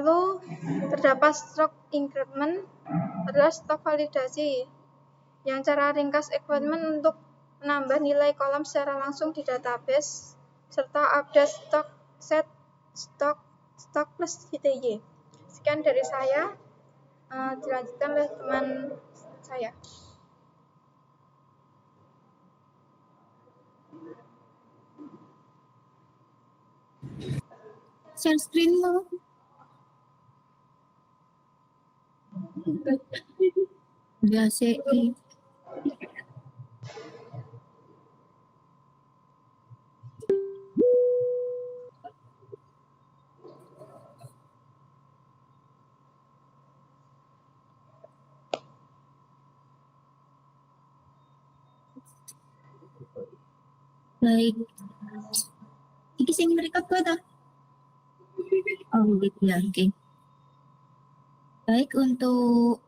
Lalu terdapat stok increment adalah stok validasi, yang cara ringkas increment untuk menambah nilai kolom secara langsung di database serta update stok set stok plus HTY. Sekian dari saya, dilanjutkan oleh teman saya. Share screen mo. Biasa. Baik. Iki sing merekap apa ta? Oh gitu ya, oke. Baik, untuk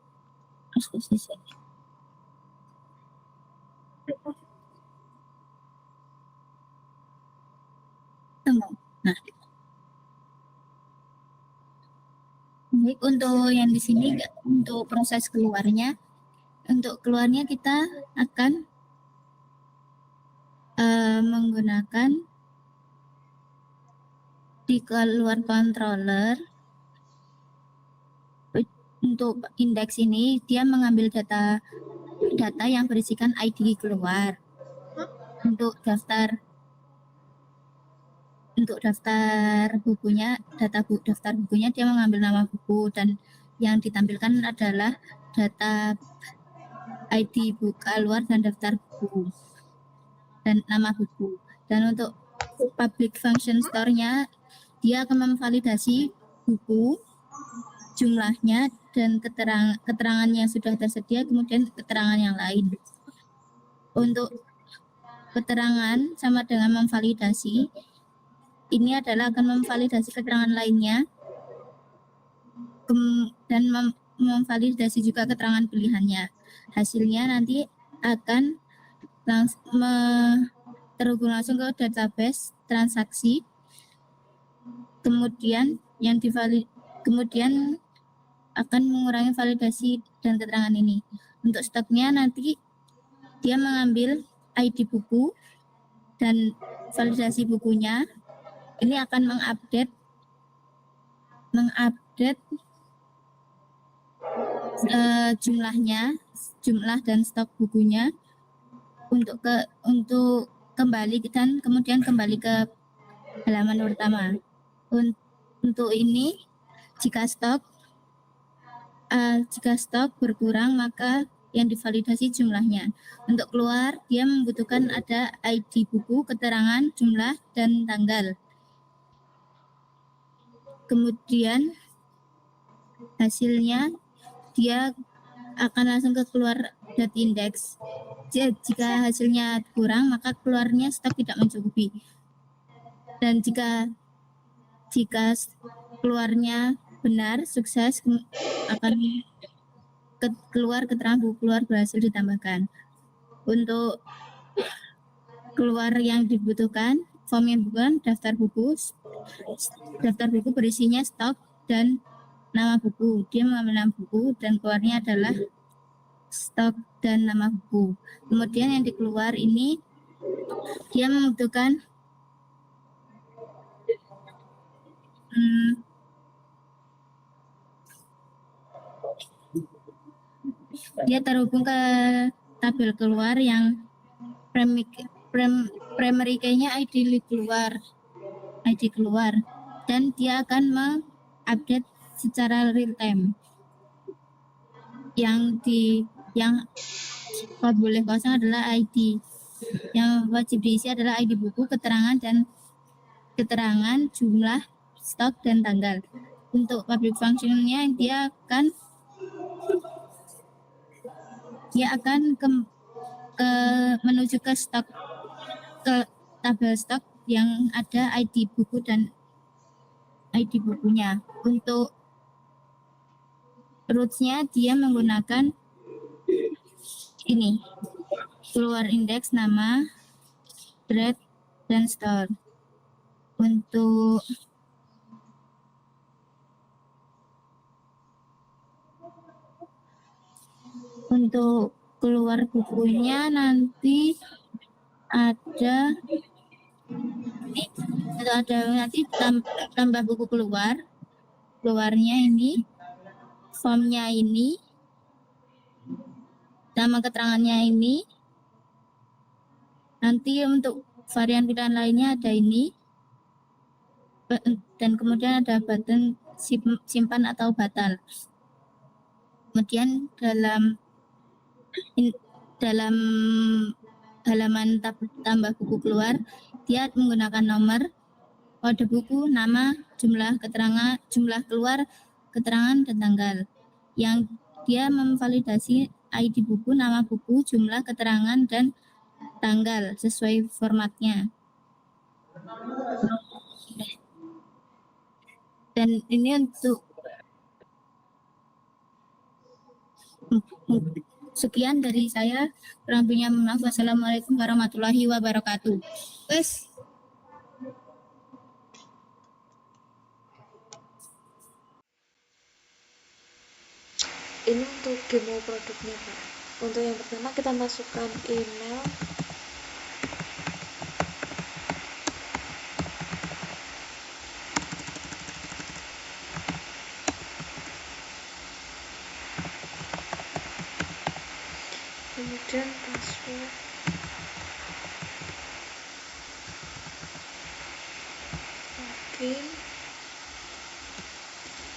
nah, baik, untuk yang di sini untuk proses keluarnya, kita akan menggunakan di keluar controller. Untuk indeks ini dia mengambil data yang berisikan ID keluar. Untuk daftar bukunya, daftar bukunya dia mengambil nama buku, dan yang ditampilkan adalah data ID buku keluar dan daftar buku dan nama buku. Dan untuk public function store-nya, dia akan memvalidasi buku, jumlahnya, dan keterangan yang sudah tersedia, kemudian keterangan yang lain. Untuk keterangan sama dengan memvalidasi, ini adalah akan memvalidasi keterangan lainnya dan memvalidasi juga keterangan pilihannya. Hasilnya nanti akan terhubung langsung ke database transaksi, kemudian kemudian akan mengurangi validasi dan keterangan ini. Untuk stoknya nanti dia mengambil ID buku dan validasi bukunya. Ini akan mengupdate jumlah dan stok bukunya untuk kembali dan kemudian kembali ke halaman pertama. Untuk ini, jika stok berkurang, maka yang divalidasi jumlahnya. Untuk keluar, dia membutuhkan ada ID buku, keterangan, jumlah, dan tanggal. Kemudian hasilnya dia akan langsung ke keluar dot index. Jika hasilnya kurang, maka keluarnya stok tidak mencukupi. Dan jika keluarnya benar, sukses, akan keluar keterangan buku keluar berhasil ditambahkan. Untuk keluar yang dibutuhkan, form yang dibutuhkan, daftar buku berisinya stok dan nama buku. Dia mengambil nama buku dan keluarnya adalah stok dan nama buku. Kemudian yang dikeluar ini dia membutuhkan dia terhubung ke tabel keluar yang primary key-nya ID keluar, dan dia akan mengupdate secara real time. Yang boleh kosong adalah ID. Yang wajib diisi adalah ID buku, keterangan, jumlah, stok, dan tanggal. Untuk public function-nya dia akan menuju ke tabel stok yang ada ID buku dan ID bukunya. Untuk roots-nya dia menggunakan ini, keluar indeks, nama, thread, dan store. Untuk untuk keluar bukunya nanti ada nanti tambah buku keluarnya ini, formnya ini, nama keterangannya ini. Nanti untuk varian pilihan lainnya ada ini, dan kemudian ada button simpan atau batal. Kemudian dalam halaman tambah buku keluar, dia menggunakan nomor, kode buku, nama, jumlah keluar, keterangan, dan tanggal. Yang dia memvalidasi ID buku, nama buku, jumlah keterangan, dan tanggal sesuai formatnya. Dan ini untuk sekian dari saya. Kurang lebihnya maaf. Wassalamualaikum warahmatullahi wabarakatuh. Wes. Ini untuk demo produknya, Pak. Untuk yang pertama kita masukkan email. Kemudian password. Oke.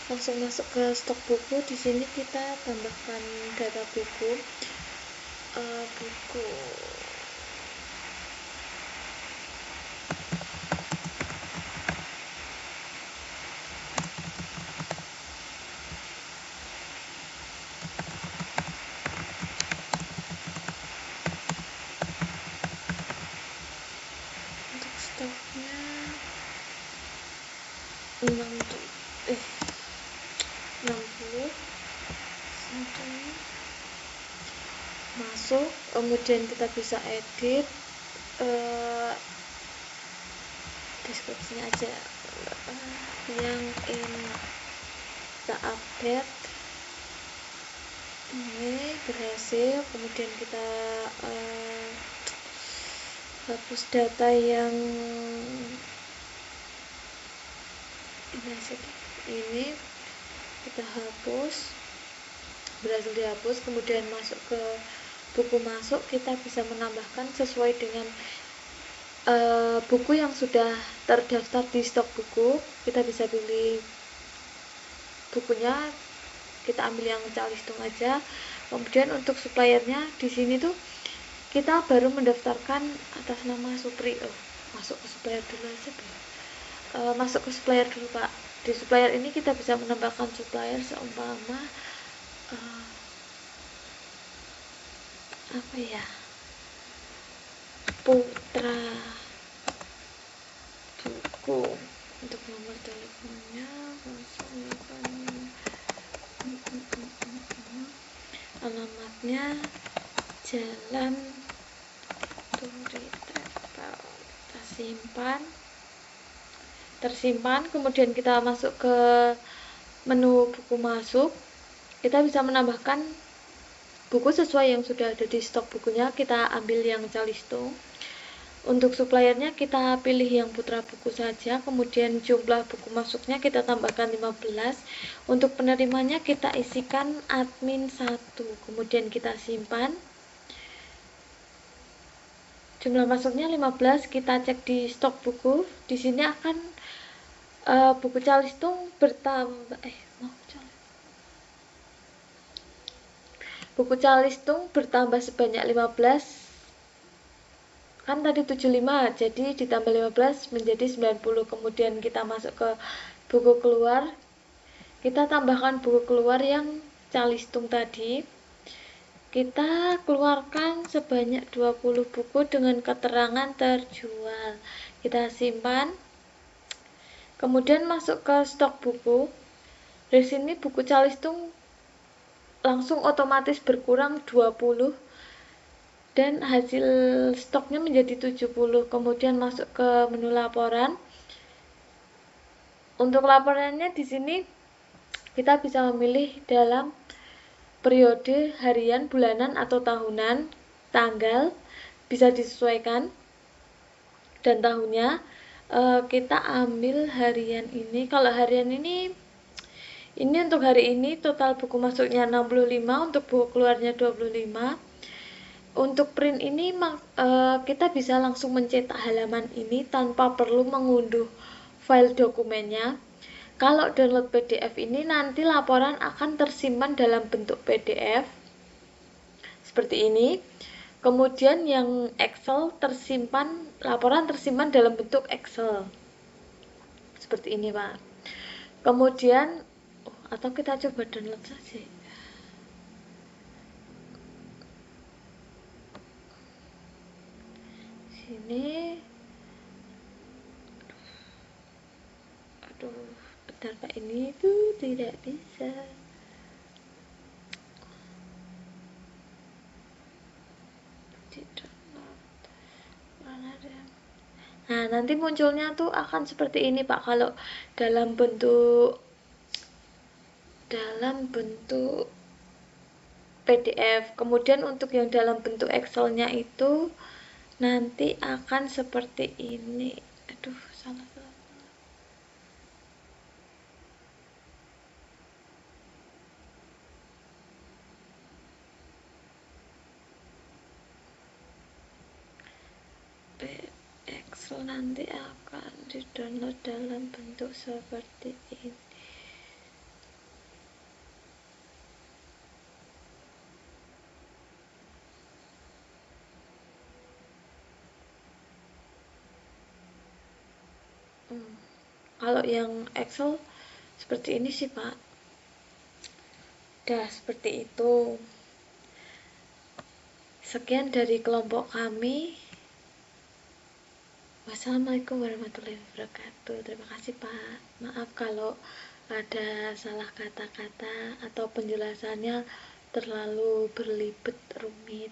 Langsung masuk ke stok buku. Di sini kita tambahkan data buku. Buku untuk stoknya 60 masuk. Kemudian kita bisa edit deskripsinya aja yang kita update ini berhasil. Kemudian kita hapus data yang ini kita hapus, berhasil dihapus. Kemudian masuk ke buku masuk, kita bisa menambahkan sesuai dengan buku yang sudah terdaftar di stok buku. Kita bisa pilih bukunya, kita ambil yang calistung aja. Kemudian untuk suppliernya di sini tuh kita baru mendaftarkan atas nama Supri. Masuk ke supplier dulu aja, masuk ke supplier dulu, Pak. Di supplier ini kita bisa menambahkan supplier seumpama apa ya, Putra Buku. Untuk nomor teleponnya alamatnya Jalan Turita. Kita tersimpan. Kemudian kita masuk ke menu buku masuk. Kita bisa menambahkan buku sesuai yang sudah ada di stok bukunya. Kita ambil yang calistung. Untuk suppliernya kita pilih yang Putra Buku saja. Kemudian jumlah buku masuknya kita tambahkan 15. Untuk penerimanya kita isikan admin 1. Kemudian kita simpan. Jumlah masuknya 15. Kita cek di stok buku. Di sini akan buku calistung bertambah buku calistung bertambah sebanyak 15. Kan tadi 75, jadi ditambah 15 menjadi 90. Kemudian kita masuk ke buku keluar, kita tambahkan buku keluar yang calistung tadi. Kita keluarkan sebanyak 20 buku dengan keterangan terjual. Kita simpan. Kemudian masuk ke stok buku. Dari sini buku calistung langsung otomatis berkurang 20 dan hasil stoknya menjadi 70. Kemudian masuk ke menu laporan. Untuk laporannya di sini kita bisa memilih dalam periode, harian, bulanan, atau tahunan, tanggal, bisa disesuaikan, dan tahunnya. Kita ambil harian ini. Kalau harian ini untuk hari ini total buku masuknya 65, untuk buku keluarnya 25. Untuk print ini kita bisa langsung mencetak halaman ini tanpa perlu mengunduh file dokumennya. Kalau download PDF ini nanti laporan akan tersimpan dalam bentuk PDF seperti ini. Kemudian yang Excel laporan tersimpan dalam bentuk Excel seperti ini, Pak. Kemudian atau kita coba download saja. Sini. Aduh, bentar Pak, ini tuh tidak bisa. Nah, nanti munculnya tuh akan seperti ini, Pak, kalau dalam bentuk PDF. Kemudian untuk yang dalam bentuk Excel-nya itu nanti akan seperti ini. Aduh, salah. Excel nanti akan di-download dalam bentuk seperti ini. Kalau yang Excel seperti ini sih, Pak. Udah seperti itu. Sekian dari kelompok kami. Wassalamualaikum warahmatullahi wabarakatuh. Terima kasih, Pak. Maaf kalau ada salah kata-kata atau penjelasannya terlalu berlibat rumit.